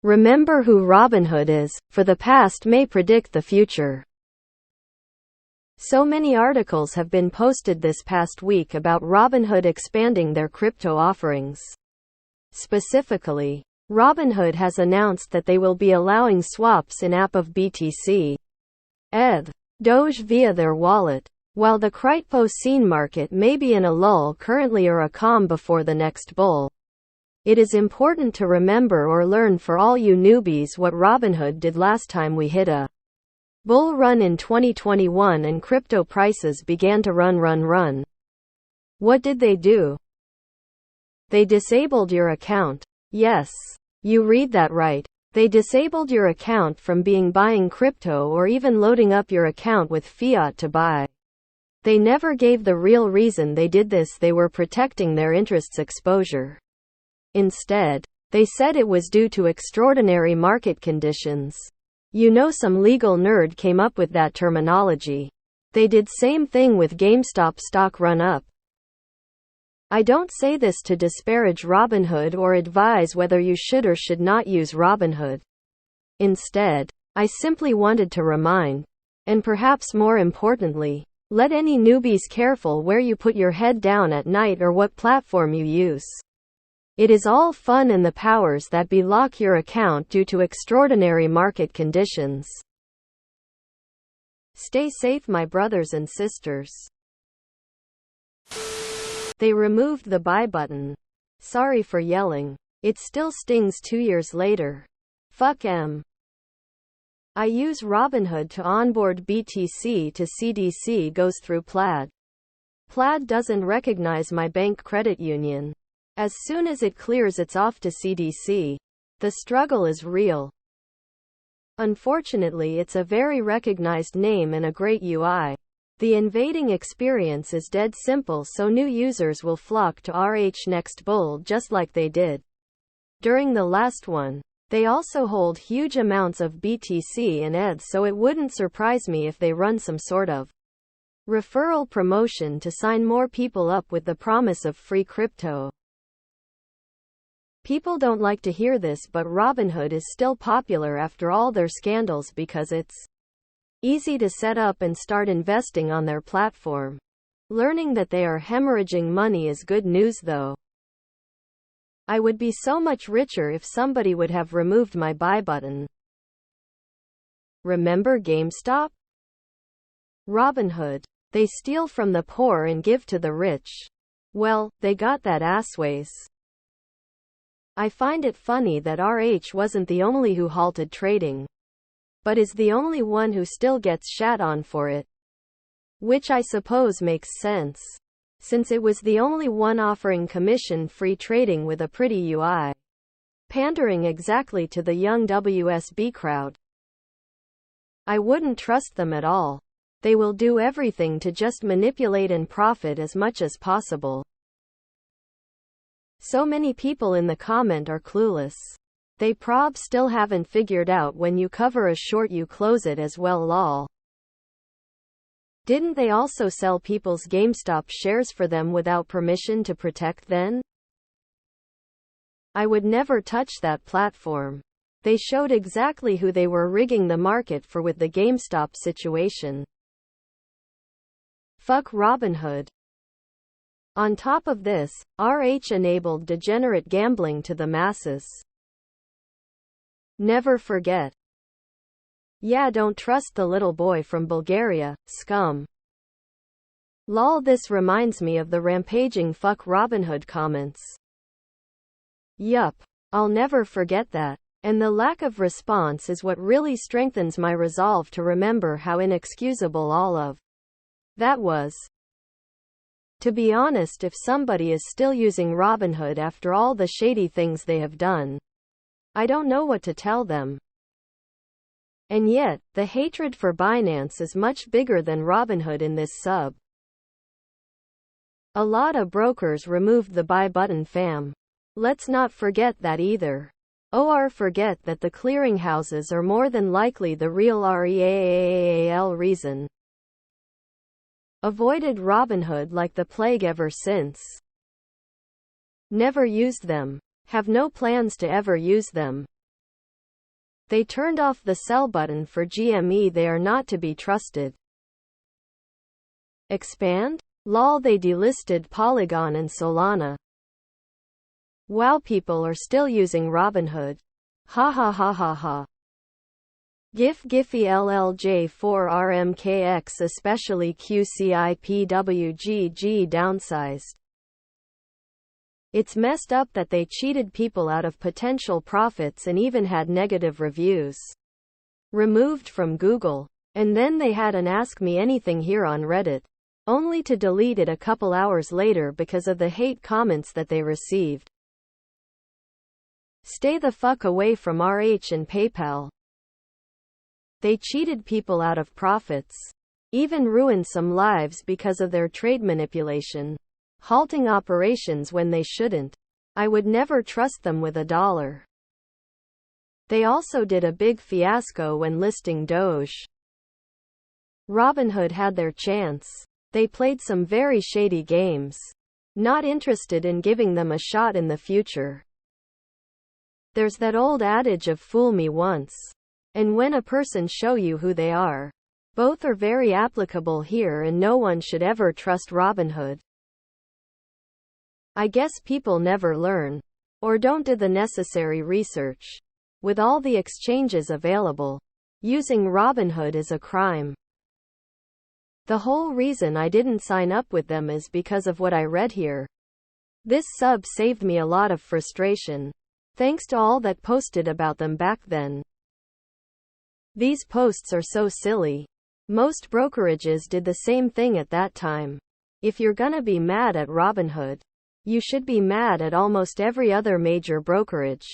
Remember who Robinhood is, for the past may predict the future. So many articles have been posted this past week about Robinhood expanding their crypto offerings. Specifically, Robinhood has announced that they will be allowing swaps in-app of BTC, ETH, Doge via their wallet. While the crypto scene market may be in a lull currently or a calm before the next bull, it is important to remember or learn for all you newbies what Robinhood did last time we hit a bull run in 2021 and crypto prices began to run. What did they do? They disabled your account. Yes, you read that right. They disabled your account from buying crypto or even loading up your account with fiat to buy. They never gave the real reason they did this. They were protecting their interests exposure. Instead, they said it was due to extraordinary market conditions. You know, some legal nerd came up with that terminology. They did same thing with GameStop stock run up. I don't say this to disparage Robinhood or advise whether you should or should not use Robinhood. Instead, I simply wanted to remind, and perhaps more importantly, let any newbies careful where you put your head down at night or what platform you use. It is all fun and the powers that be lock your account due to extraordinary market conditions. Stay safe, my brothers and sisters. They removed the buy button. Sorry for yelling. It still stings 2 years later. Fuck 'em. I use Robinhood to onboard BTC to CDC goes through Plaid. Plaid doesn't recognize my bank credit union. As soon as it clears, it's off to CDC. The struggle is real. Unfortunately, it's a very recognized name and a great UI. The invading experience is dead simple, so new users will flock to RH next bull just like they did during the last one. They also hold huge amounts of BTC and ETH, so it wouldn't surprise me if they run some sort of referral promotion to sign more people up with the promise of free crypto. People don't like to hear this, but Robinhood is still popular after all their scandals because it's easy to set up and start investing on their platform. Learning that they are hemorrhaging money is good news though. I would be so much richer if somebody would have removed my buy button. Remember GameStop? Robinhood. They steal from the poor and give to the rich. Well, they got that assways. I find it funny that RH wasn't the only who halted trading, but is the only one who still gets shat on for it. Which I suppose makes sense, since it was the only one offering commission-free trading with a pretty UI, pandering exactly to the young WSB crowd. I wouldn't trust them at all. They will do everything to just manipulate and profit as much as possible. So many people in the comment are clueless. They prob still haven't figured out when you cover a short you close it as well, lol. Didn't they also sell people's GameStop shares for them without permission to protect them? I would never touch that platform. They showed exactly who they were rigging the market for with the GameStop situation. Fuck Robinhood. On top of this, RH enabled degenerate gambling to the masses. Never forget. Yeah, don't trust the little boy from Bulgaria, scum. Lol, this reminds me of the rampaging fuck Robinhood comments. Yup. I'll never forget that. And the lack of response is what really strengthens my resolve to remember how inexcusable all of that was. To be honest, if somebody is still using Robinhood after all the shady things they have done, I don't know what to tell them. And yet, the hatred for Binance is much bigger than Robinhood in this sub. A lot of brokers removed the buy button, fam. Let's not forget that either. Or forget that the clearinghouses are more than likely the real real reason. Avoided Robinhood like the plague ever since. Never used them. Have no plans to ever use them. They turned off the sell button for GME. They are not to be trusted. Expand? Lol, they delisted Polygon and Solana. Wow, people are still using Robinhood. Ha ha ha ha ha. GIF Giphy LLJ4RMKX especially QCIPWGG downsized. It's messed up that they cheated people out of potential profits and even had negative reviews removed from Google. And then they had an Ask Me Anything here on Reddit, only to delete it a couple hours later because of the hate comments that they received. Stay the fuck away from RH and PayPal. They cheated people out of profits, even ruined some lives because of their trade manipulation, halting operations when they shouldn't. I would never trust them with $1. They also did a big fiasco when listing Doge. Robinhood had their chance. They played some very shady games. Not interested in giving them a shot in the future. There's that old adage of fool me once, and when a person show you who they are. Both are very applicable here, and no one should ever trust Robinhood. I guess people never learn, or don't do the necessary research. With all the exchanges available, using Robinhood is a crime. The whole reason I didn't sign up with them is because of what I read here. This sub saved me a lot of frustration. Thanks to all that posted about them back then. These posts are so silly. Most brokerages did the same thing at that time. If you're gonna be mad at Robinhood, you should be mad at almost every other major brokerage.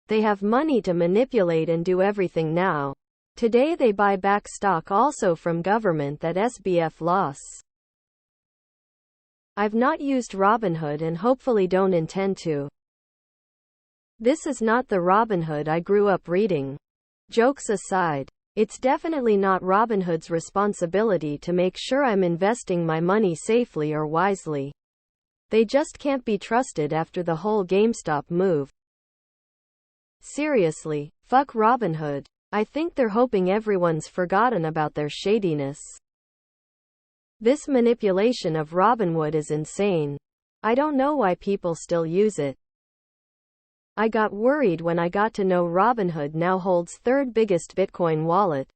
They have money to manipulate and do everything now. Today they buy back stock also from government that SBF loss. I've not used Robinhood and hopefully don't intend to. This is not the Robinhood I grew up reading. Jokes aside, it's definitely not Robinhood's responsibility to make sure I'm investing my money safely or wisely. They just can't be trusted after the whole GameStop move. Seriously, fuck Robinhood. I think they're hoping everyone's forgotten about their shadiness. This manipulation of Robinhood is insane. I don't know why people still use it. I got worried when I got to know Robinhood now holds third biggest Bitcoin wallet.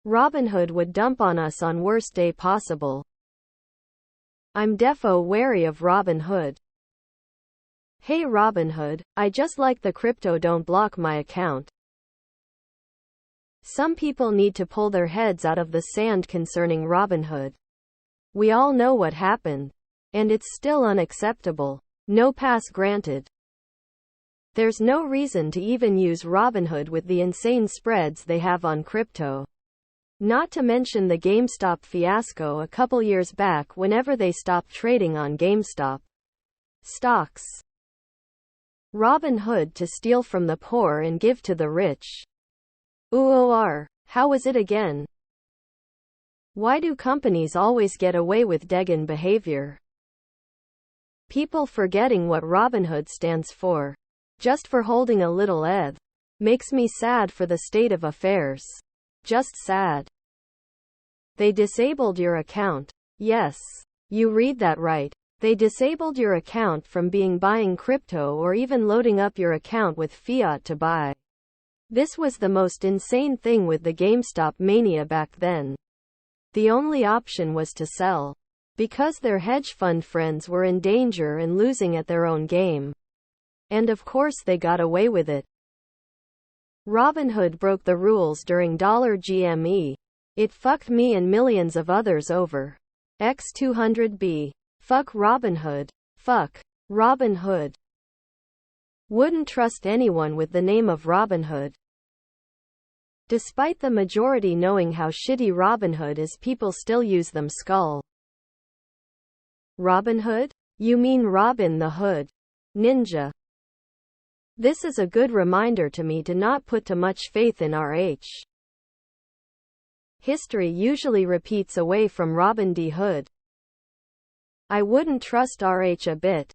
Robinhood would dump on us on worst day possible. I'm defo wary of Robinhood. Hey Robinhood, I just like the crypto, don't block my account. Some people need to pull their heads out of the sand concerning Robinhood. We all know what happened. And it's still unacceptable. No pass granted. There's no reason to even use Robinhood with the insane spreads they have on crypto. Not to mention the GameStop fiasco a couple years back whenever they stopped trading on GameStop stocks. Robinhood to steal from the poor and give to the rich. OOR, how was it again? Why do companies always get away with Degan behavior? People forgetting what Robinhood stands for. Just for holding a little ETH. Makes me sad for the state of affairs. Just sad. They disabled your account. Yes. You read that right. They disabled your account from buying crypto or even loading up your account with fiat to buy. This was the most insane thing with the GameStop mania back then. The only option was to sell. Because their hedge fund friends were in danger and losing at their own game. And of course they got away with it. Robinhood broke the rules during $GME. It fucked me and millions of others over. X200B. Fuck Robinhood. Fuck Robinhood. Wouldn't trust anyone with the name of Robinhood. Despite the majority knowing how shitty Robinhood is, people still use them. Skull. Robinhood? You mean Robin the Hood. Ninja. This is a good reminder to me to not put too much faith in RH. History usually repeats away from Robin D. Hood. I wouldn't trust RH a bit.